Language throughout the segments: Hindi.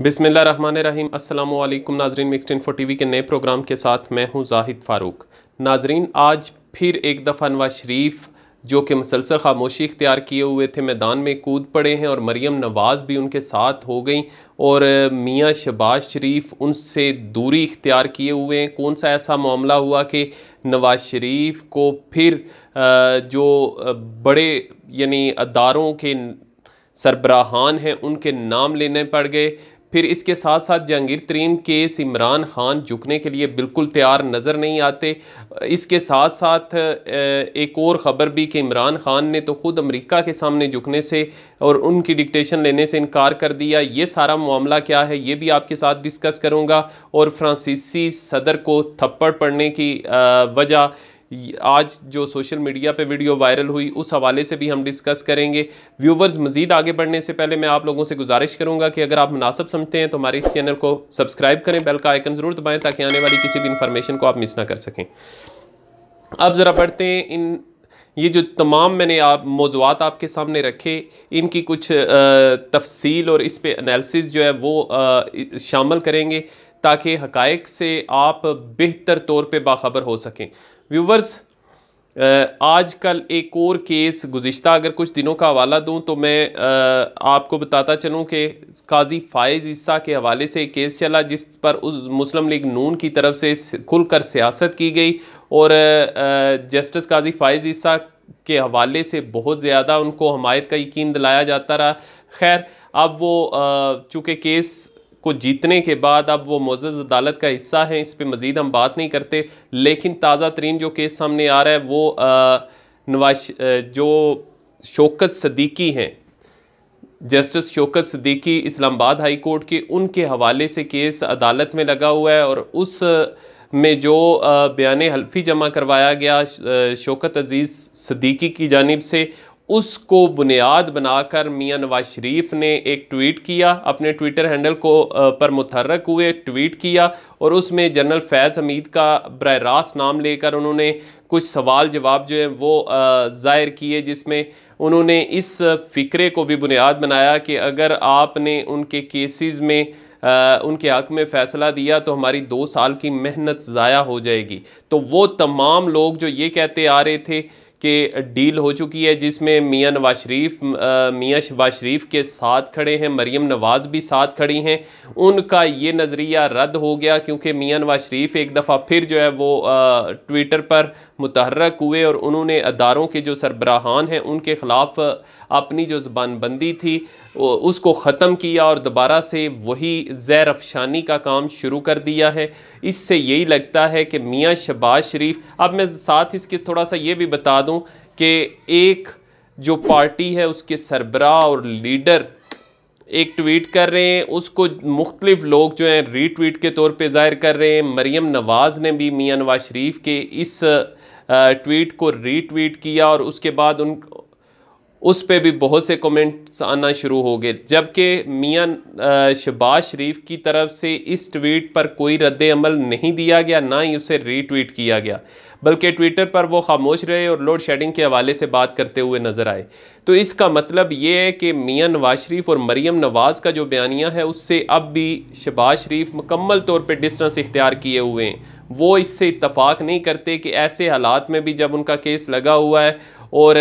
बिस्मिल्लाहिर्रहमानिर्रहीम। अस्सलामु अलैकुम नाजरीन, मिक्स्ड इन्फो टीवी के नए प्रोग्राम के साथ मैं हूं जाहिद फ़ारूक। नाजरीन, आज फिर एक दफ़ा नवाज शरीफ जो कि मुसलसल खामोशी इख्तियार किए हुए थे मैदान में कूद पड़े हैं और मरीम नवाज़ भी उनके साथ हो गई और मियाँ शहबाज शरीफ उनसे दूरी इख्तियार किए हुए हैं। कौन सा ऐसा मामला हुआ कि नवाज शरीफ को फिर जो बड़े यानी अदारों के सरबराहान हैं उनके नाम लेने पड़ गए। फिर इसके साथ साथ जहांगीर तरीन केस इमरान खान झुकने के लिए बिल्कुल तैयार नज़र नहीं आते। इसके साथ साथ एक और ख़बर भी कि इमरान खान ने तो ख़ुद अमेरिका के सामने झुकने से और उनकी डिक्टेशन लेने से इनकार कर दिया। ये सारा मामला क्या है ये भी आपके साथ डिस्कस करूँगा। और फ्रांसीसी सदर को थप्पड़ पड़ने की वजह आज जो सोशल मीडिया पे वीडियो वायरल हुई उस हवाले से भी हम डिस्कस करेंगे। व्यूवर्स, मज़ीद आगे बढ़ने से पहले मैं आप लोगों से गुजारिश करूंगा कि अगर आप मुनासिब समझते हैं तो हमारे इस चैनल को सब्सक्राइब करें, बेल का आइकन ज़रूर दबाएं ताकि आने वाली किसी भी इंफॉर्मेशन को आप मिस ना कर सकें। अब ज़रा बढ़ते हैं ये जो तमाम मैंने मौज़ूआत आपके सामने रखे इनकी कुछ तफसील और इस पर एनालिसिस जो है वो शामिल करेंगे ताकि हक़ाइक़ से आप बेहतर तौर पे बाखबर हो सकें। व्यूवर्स, आजकल एक और केस गुज़िश्ता अगर कुछ दिनों का हवाला दूं तो मैं आपको बताता चलूं कि काजी फ़ाइज़ ईसा के हवाले से एक केस चला जिस पर उस मुस्लिम लीग नून की तरफ से खुलकर सियासत की गई और जस्टिस काजी फ़ाइज़ ईसा के हवाले से बहुत ज़्यादा उनको हमायत का यकीन दिलाया जाता रहा। खैर, अब वो चूँकि केस को जीतने के बाद अब वो मुअज़्ज़ज़ अदालत का हिस्सा है, इस पे मज़ीद हम बात नहीं करते। लेकिन ताज़ा तरीन जो केस सामने आ रहा है वो जो शौकत सदीकी हैं, justice Shaukat Siddiqui Islamabad high court के, उनके हवाले से केस अदालत में लगा हुआ है और उस में जो बयान हल्फी जमा करवाया गया शौकत अज़ीज़ सदीकी की जानिब से, उसको बुनियाद बनाकर मियाँ नवाज शरीफ ने एक ट्वीट किया, अपने ट्विटर हैंडल को पर मुतहर्रक हुए ट्वीट किया और उसमें जनरल फैज़ हमीद का बराह रास्त नाम लेकर उन्होंने कुछ सवाल जवाब जो है वो ज़ाहिर किए, जिसमें उन्होंने इस फ़िक्रे को भी बुनियाद बनाया कि अगर आपने उनके केसेस में उनके हक़ में फ़ैसला दिया तो हमारी 2 साल की मेहनत ज़ाया हो जाएगी। तो वो तमाम लोग जो ये कहते आ रहे थे कि डील हो चुकी है जिसमें मियाँ नवाज शरीफ मियाँ शहबाज शरीफ के साथ खड़े हैं, मरीम नवाज़ भी साथ खड़ी हैं, उनका ये नज़रिया रद्द हो गया क्योंकि मियाँ नवाज शरीफ एक दफ़ा फिर जो है वो ट्विटर पर मुतहर्रक हुए और उन्होंने अदारों के जो सरबराहान हैं उनके ख़िलाफ़ अपनी जो ज़बानबंदी थी उसको ख़त्म किया और दोबारा से वही ज़हर अफशानी का काम शुरू कर दिया है। इससे यही लगता है कि मियाँ शहबाज शरीफ, अब मैं साथ इसके थोड़ा सा ये भी बता दूं कि एक जो पार्टी है उसके सरबराह और लीडर एक ट्वीट कर रहे हैं, उसको मुख्तलिफ लोग जो हैं रीट्वीट के तौर पे ज़ाहिर कर रहे हैं। मरीम नवाज़ ने भी मियाँ नवाज शरीफ के इस ट्वीट को रीट्वीट किया और उसके बाद उस पे भी बहुत से कमेंट्स आना शुरू हो गए, जबकि मियाँ शहबाज शरीफ की तरफ से इस ट्वीट पर कोई रद्द अमल नहीं दिया गया, ना ही उसे रीट्वीट किया गया, बल्कि ट्विटर पर वो खामोश रहे और लोड शेडिंग के हवाले से बात करते हुए नज़र आए। तो इसका मतलब ये है कि मियाँ नवाज शरीफ और मरीम नवाज़ का जो बयानिया है उससे अब भी शहबाज शरीफ मुकम्मल तौर पर डिस्टेंस इख्तियार किए हुए हैं। वो इससे इत्तफाक नहीं करते कि ऐसे हालात में भी जब उनका केस लगा हुआ है और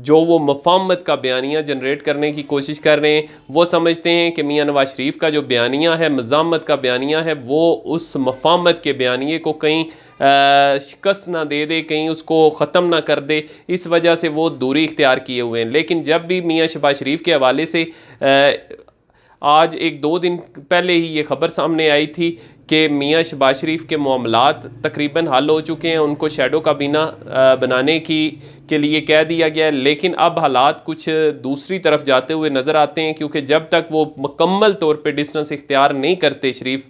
जो वो मफाहमत का बयानिया जनरेट करने की कोशिश कर रहे हैं, वो समझते हैं कि मियाँ नवाज शरीफ का जो बयानिया है, मज़ामत का बयानिया है, वो उस मफाहमत के बयानिए को कहीं शिकस्त ना दे दे, कहीं उसको ख़त्म ना कर दे, इस वजह से वो दूरी इख्तियार किए हुए हैं। लेकिन जब भी मियाँ शहबाज शरीफ के हवाले से आज 1-2 दिन पहले ही ये ख़बर सामने आई थी कि मियाँ शहबाज शरीफ के मामलात तकरीबन हल हो चुके हैं, उनको शैडो काबीना बनाने के लिए कह दिया गया है, लेकिन अब हालात कुछ दूसरी तरफ जाते हुए नज़र आते हैं क्योंकि जब तक वो मुकम्मल तौर पे डिस्टेंस इख्तियार नहीं करते शरीफ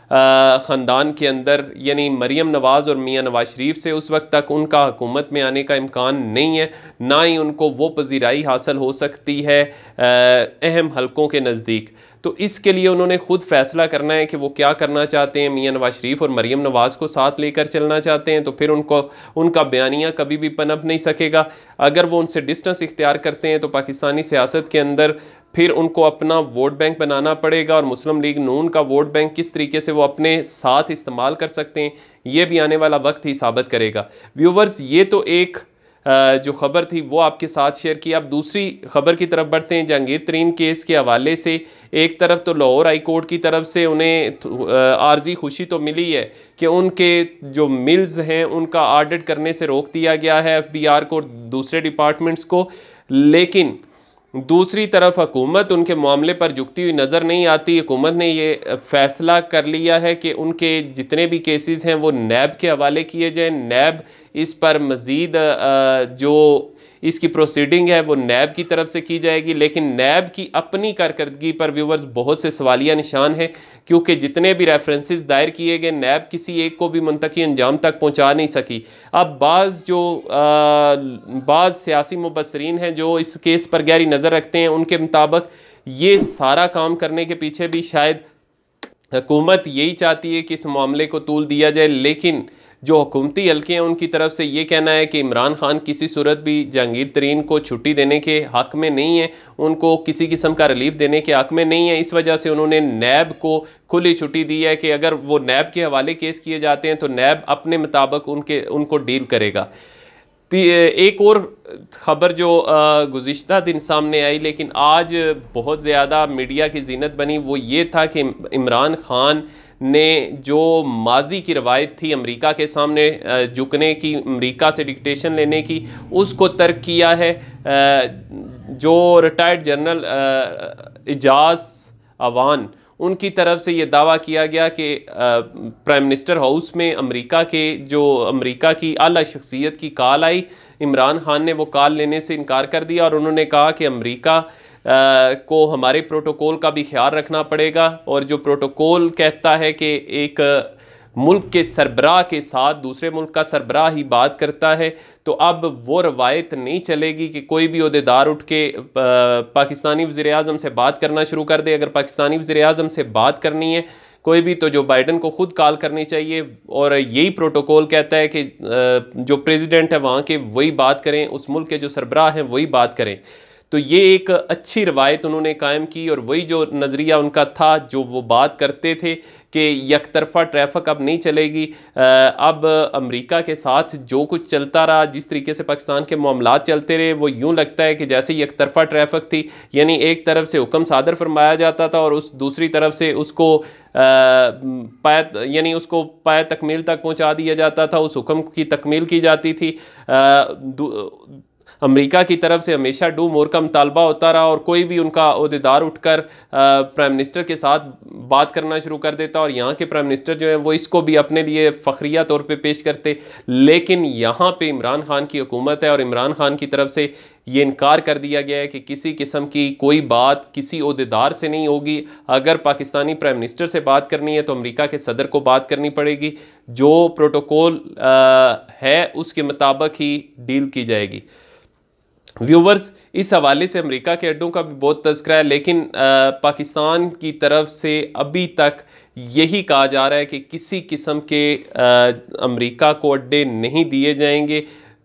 ख़ानदान के अंदर, यानी मरीम नवाज़ और मियाँ नवाज शरीफ से, उस वक्त तक उनका हुकूमत में आने का इम्कान नहीं है, ना ही उनको वो पजीराई हासिल हो सकती है अहम हलकों के नज़दीक। तो इसके लिए उन्होंने खुद फैसला करना है कि वो क्या करना चाहते हैं। मियां नवाज शरीफ और मरीम नवाज को साथ लेकर चलना चाहते हैं तो फिर उनका बयानिया कभी भी पनप नहीं सकेगा। अगर वो उनसे डिस्टेंस इख्तियार करते हैं तो पाकिस्तानी सियासत के अंदर फिर उनको अपना वोट बैंक बनाना पड़ेगा, और मुस्लिम लीग नून का वोट बैंक किस तरीके से वो अपने साथ इस्तेमाल कर सकते हैं ये भी आने वाला वक्त ही साबित करेगा। व्यूवर्स, ये तो एक जो खबर थी वो आपके साथ शेयर की। अब दूसरी खबर की तरफ बढ़ते हैं। जहांगीर तरीन केस के हवाले से एक तरफ तो लाहौर हाई कोर्ट की तरफ से उन्हें आर्जी खुशी तो मिली है कि उनके जो मिल्स हैं उनका ऑडिट करने से रोक दिया गया है FBR को, दूसरे डिपार्टमेंट्स को, लेकिन दूसरी तरफ हुकूमत उनके मामले पर झुकती हुई नज़र नहीं आती। हुकूमत ने ये फैसला कर लिया है कि उनके जितने भी केसेस हैं वो नैब के हवाले किए जाएं। नैब इस पर मज़ीद जो इसकी प्रोसीडिंग है वो नैब की तरफ से की जाएगी, लेकिन नैब की अपनी कारकर्दगी पर व्यूवर्स बहुत से सवालिया निशान हैं, क्योंकि जितने भी रेफरेंसेस दायर किए गए नैब किसी एक को भी मुंतकी अंजाम तक पहुंचा नहीं सकी। अब बाज़ सियासी मुबस्सरीन हैं जो इस केस पर गहरी नज़र रखते हैं, उनके मुताबिक ये सारा काम करने के पीछे भी शायद हुकूमत यही चाहती है कि इस मामले को तूल दिया जाए, लेकिन जो हुकूमती हल्के हैं उनकी तरफ से ये कहना है कि इमरान खान किसी सूरत भी जहांगीर तरीन को छुट्टी देने के हक़ में नहीं है, उनको किसी किस्म का रिलीफ देने के हक़ में नहीं है। इस वजह से उन्होंने नैब को खुली छुट्टी दी है कि अगर वो नैब के हवाले केस किए जाते हैं तो नैब अपने मुताबिक उनको डील करेगा। एक और ख़बर जो गुज़िश्ता दिन सामने आई लेकिन आज बहुत ज़्यादा मीडिया की जीनत बनी, वो ये था कि इमरान खान ने जो माजी की रवायत थी अमेरिका के सामने झुकने की, अमेरिका से डिक्टेशन लेने की, उसको तर्क किया है। जो रिटायर्ड जनरल एजाज अवान, उनकी तरफ से ये दावा किया गया कि प्राइम मिनिस्टर हाउस में अमेरिका की आला शख्सियत की कॉल आई, इमरान खान ने वो कॉल लेने से इनकार कर दिया और उन्होंने कहा कि अमेरिका को हमारे प्रोटोकॉल का भी ख्याल रखना पड़ेगा, और जो प्रोटोकॉल कहता है कि एक मुल्क के सरबराह के साथ दूसरे मुल्क का सरबराह ही बात करता है, तो अब वो रवायत नहीं चलेगी कि कोई भी ओहदेदार उठ के पाकिस्तानी वज़ीर-ए-आज़म से बात करना शुरू कर दे। अगर पाकिस्तानी वज़ीर-ए-आज़म से बात करनी है कोई भी, तो जो बाइडन को खुद कॉल करनी चाहिए, और यही प्रोटोकॉल कहता है कि जो प्रेसिडेंट है वहाँ के वही बात करें, उस मुल्क के जो सरबराह हैं वही बात करें। तो ये एक अच्छी रवायत उन्होंने कायम की, और वही जो नज़रिया उनका था, जो वो बात करते थे कि यकतरफा ट्रैफिक अब नहीं चलेगी। अब अमेरिका के साथ जो कुछ चलता रहा, जिस तरीके से पाकिस्तान के मामलात चलते रहे, वो यूँ लगता है कि जैसे यकतरफा ट्रैफिक थी, यानी एक तरफ से हुक्म सादर फरमाया जाता था और उस दूसरी तरफ से उसको पाया तकमील तक पहुँचा दिया जाता था, उस हुक्म की तकमील की जाती थी। अमेरिका की तरफ से हमेशा डू मोर का मुतालबा होता रहा, और कोई भी उनका ओहदेदार उठकर प्राइम मिनिस्टर के साथ बात करना शुरू कर देता, और यहाँ के प्राइम मिनिस्टर जो है वो इसको भी अपने लिए फ़ख्रिया तौर पे पेश करते। लेकिन यहाँ पे इमरान खान की हुकूमत है और इमरान खान की तरफ से ये इनकार कर दिया गया है कि किसी किस्म की कोई बात किसी ओहदेदार से नहीं होगी। अगर पाकिस्तानी प्राइम मिनिस्टर से बात करनी है तो अमेरिका के सदर को बात करनी पड़ेगी, जो प्रोटोकॉल है उसके मुताबिक ही डील की जाएगी। व्यूवर्स, इस हवाले से अमेरिका के अड्डों का भी बहुत तज़किरा है, लेकिन पाकिस्तान की तरफ से अभी तक यही कहा जा रहा है कि किसी किस्म के अमेरिका को अड्डे नहीं दिए जाएंगे।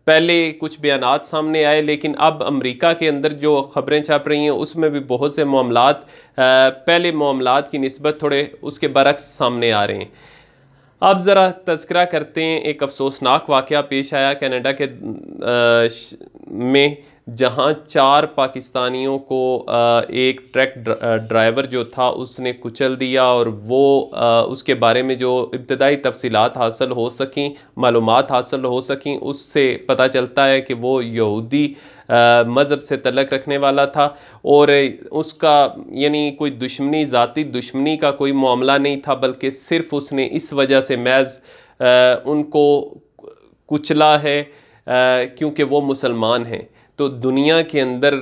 पहले कुछ बयानात सामने आए, लेकिन अब अमेरिका के अंदर जो ख़बरें छप रही हैं उसमें भी बहुत से मामलात पहले मामलात की निस्बत थोड़े उसके बरक्स सामने आ रहे हैं। अब ज़रा तज़किरा करते हैं, एक अफसोसनाक वाक़या पेश आया कनाडा के में, जहां 4 पाकिस्तानियों को एक ट्रक ड्राइवर जो था उसने कुचल दिया, और वो उसके बारे में जो इब्तदाई तफसीलात हासिल हो सकें, मालूमात हासिल हो सकें, उससे पता चलता है कि वो यहूदी मज़हब से तल्लुक़ रखने वाला था, और उसका यानी कोई दुश्मनी, ज़ाती दुश्मनी का कोई मामला नहीं था, बल्कि सिर्फ़ उसने इस वजह से महज उनको कुचला है क्योंकि वो मुसलमान हैं। तो दुनिया के अंदर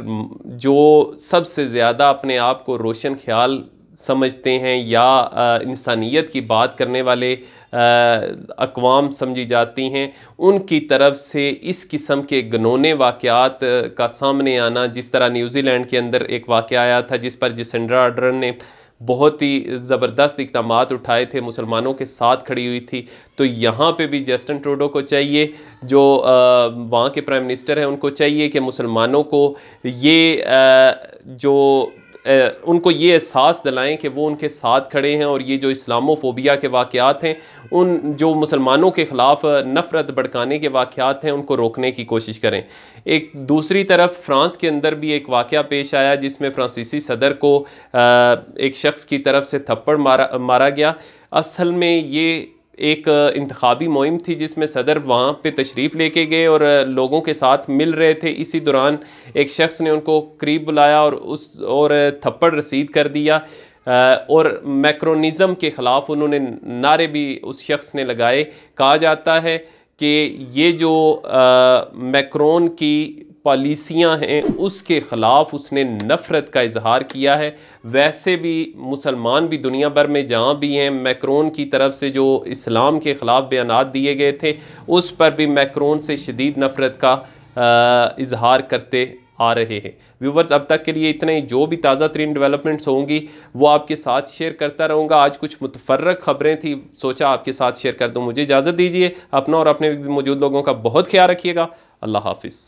जो सबसे ज़्यादा अपने आप को रोशन ख्याल समझते हैं या इंसानियत की बात करने वाले अक़वाम समझी जाती हैं, उनकी तरफ से इस किस्म के घिनौने वाक़यात का सामने आना, जिस तरह न्यूज़ीलैंड के अंदर एक वाक़या आया था जिस पर जसिंडा आर्डर्न ने बहुत ही ज़बरदस्त इक़दामात उठाए थे, मुसलमानों के साथ खड़ी हुई थी। तो यहाँ पे भी जस्टिन ट्रूडो को चाहिए, जो वहाँ के प्राइम मिनिस्टर हैं, उनको चाहिए कि मुसलमानों को ये उनको ये एहसास दिलाएं कि वो उनके साथ खड़े हैं, और ये जो इस्लामोफोबिया के वाक़यात हैं, उन जो मुसलमानों के ख़िलाफ़ नफ़रत भड़काने के वाक़यात हैं, उनको रोकने की कोशिश करें। एक दूसरी तरफ फ़्रांस के अंदर भी एक वाक़या पेश आया जिसमें फ्रांसीसी सदर को एक शख्स की तरफ से थप्पड़ मारा गया। असल में ये एक इंतखाबी मुहिम थी जिसमें सदर वहाँ पे तशरीफ़ लेके गए और लोगों के साथ मिल रहे थे। इसी दौरान एक शख्स ने उनको करीब बुलाया और थप्पड़ रसीद कर दिया, और मैक्रोनिज़म के ख़िलाफ़ उन्होंने नारे भी उस शख्स ने लगाए। कहा जाता है कि ये जो मैक्रोन की पॉलिसियाँ हैं उसके ख़िलाफ़ उसने नफ़रत का इजहार किया है। वैसे भी मुसलमान भी दुनिया भर में जहाँ भी हैं, मैक्रोन की तरफ से जो इस्लाम के ख़िलाफ़ बयानात दिए गए थे उस पर भी मैक्रोन से शदीद नफ़रत का इजहार करते आ रहे हैं। व्यूवर्स, अब तक के लिए इतने ही। जो भी ताज़ा तरीन डेवलपमेंट्स होंगी वो आपके साथ शेयर करता रहूँगा। आज कुछ मुतफर्रक खबरें थी, सोचा आपके साथ शेयर कर दूँ। मुझे इजाज़त दीजिए। अपना और अपने मौजूद लोगों का बहुत ख्याल रखिएगा। अल्लाह हाफ़िज़।